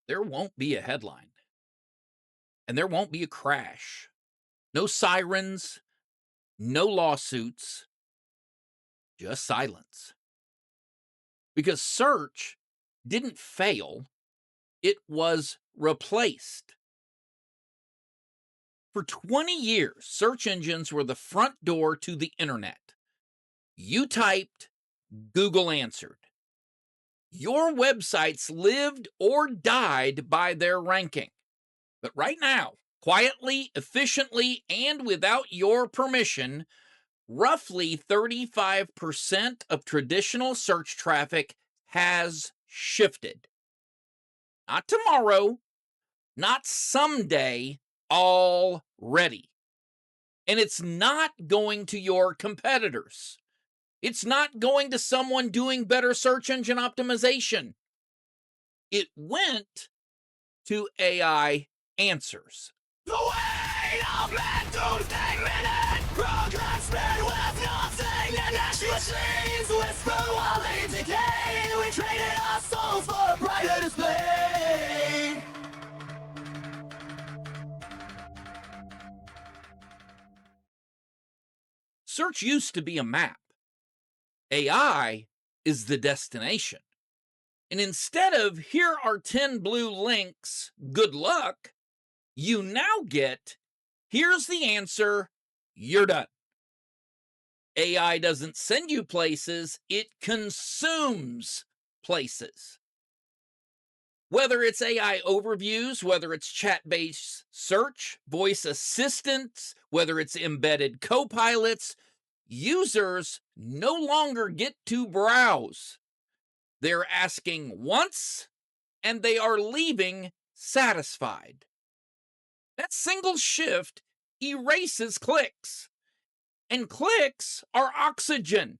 there won't be a headline and there won't be a crash. No sirens, no lawsuits, just silence. Because search didn't fail, it was replaced. For 20 years, search engines were the front door to the internet. You typed, Google answered. Your websites lived or died by their ranking. But right now, quietly, efficiently, and without your permission, roughly 35% of traditional search traffic has shifted. Not tomorrow, not someday, already. And it's not going to your competitors. It's not going to someone doing better search engine optimization. It went to AI answers. The weight of that Doomsday Minute, procrastinate with nothing, and ashy machines whisper while they decay. We traded our souls for a brighter display. Search used to be a map. AI is the destination. And instead of here are 10 blue links, good luck, you now get here's the answer, you're done. AI doesn't send you places, it consumes places. Whether it's AI overviews, whether it's chat-based search, voice assistants, whether it's embedded co-pilots, users no longer get to browse. They're asking once, and they are leaving satisfied. That single shift erases clicks. And clicks are oxygen.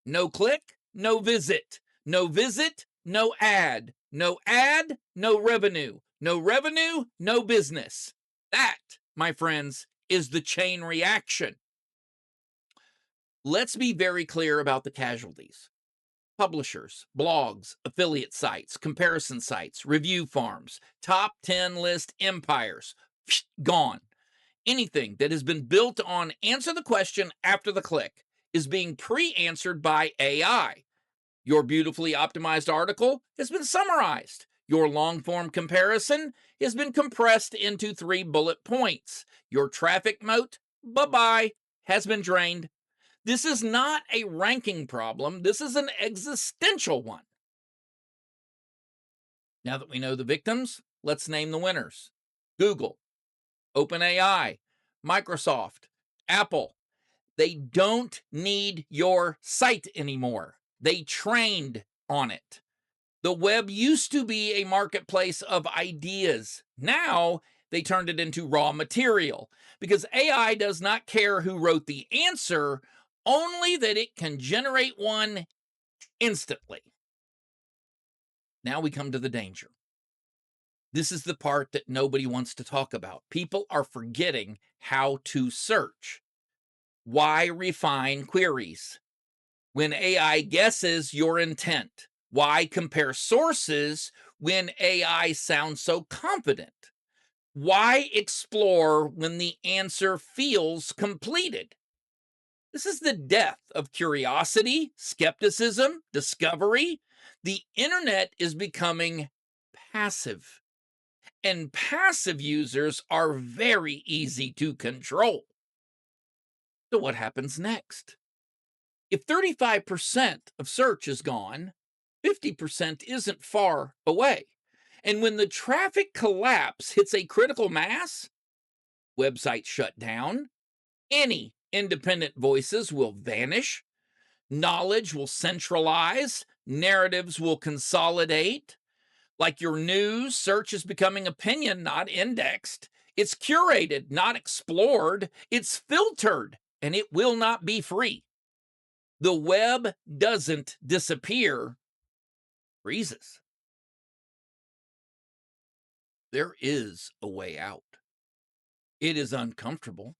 No click, no visit. No visit, no ad. No ad, no revenue. No revenue, no business. That, my friends, is the chain reaction. Let's be very clear about the casualties. Publishers, blogs, affiliate sites, comparison sites, review farms, top 10 list empires, gone. Anything that has been built on answer the question after the click is being pre-answered by AI. Your beautifully optimized article has been summarized. Your long-form comparison has been compressed into 3 bullet points. Your traffic moat, bye-bye, has been drained. This is not a ranking problem. This is an existential one. Now that we know the victims, let's name the winners. Google, OpenAI, Microsoft, Apple. They don't need your site anymore. They trained on it. The web used to be a marketplace of ideas. Now they turned it into raw material because AI does not care who wrote the answer, only that it can generate one instantly. Now we come to the danger. This is the part that nobody wants to talk about. People are forgetting how to search. Why refine queries? When AI guesses your intent. Why compare sources when AI sounds so confident? Why explore when the answer feels completed? This is the death of curiosity, skepticism, discovery. The internet is becoming passive. And passive users are very easy to control. So what happens next? If 35% of search is gone, 50% isn't far away. And when the traffic collapse hits a critical mass, websites shut down, any independent voices will vanish, knowledge will centralize, narratives will consolidate. Like your news, search is becoming opinion, not indexed. It's curated, not explored. It's filtered, and it will not be free. The web doesn't disappear, freezes. There is a way out. It is uncomfortable.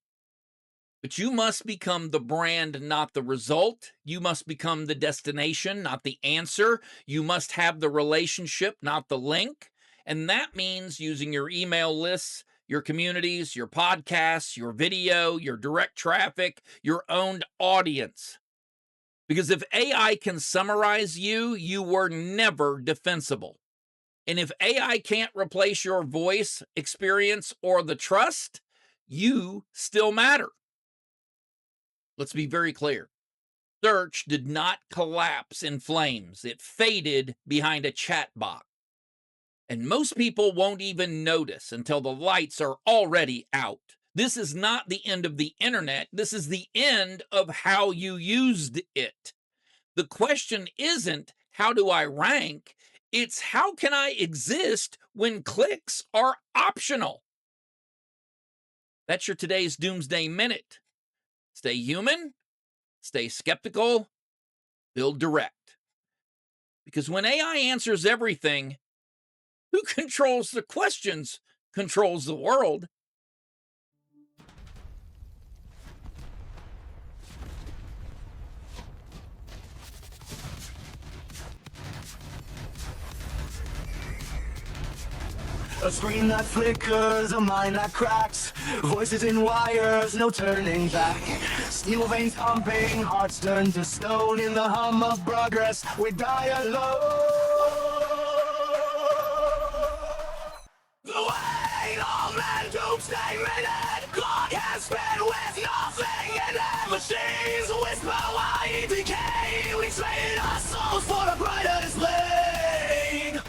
But you must become the brand, not the result. You must become the destination, not the answer. You must have the relationship, not the link. And that means using your email lists, your communities, your podcasts, your video, your direct traffic, your owned audience. Because if AI can summarize you, you were never defensible. And if AI can't replace your voice, experience, or the trust, you still matter. Let's be very clear. Search did not collapse in flames. It faded behind a chat box. And most people won't even notice until the lights are already out. This is not the end of the internet. This is the end of how you used it. The question isn't, how do I rank? It's, how can I exist when clicks are optional? That's your today's Doomsday Minute. Stay human, stay skeptical, build direct. Because when AI answers everything, who controls the questions controls the world. A screen that flickers, a mind that cracks. Voices in wires, no turning back. Steel veins pumping, hearts turn to stone. In the hum of progress, we die alone. The weight of man, Doomsday Minute. Clock has sped with nothing in it. Machines whisper why it decay. We trade our souls for a brighter display.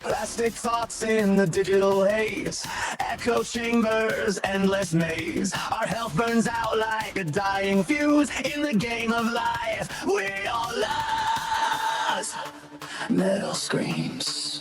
Plastic thoughts in the digital haze. Echo chambers, endless maze. Our health burns out like a dying fuse. In the game of life, we all lost. Metal screams.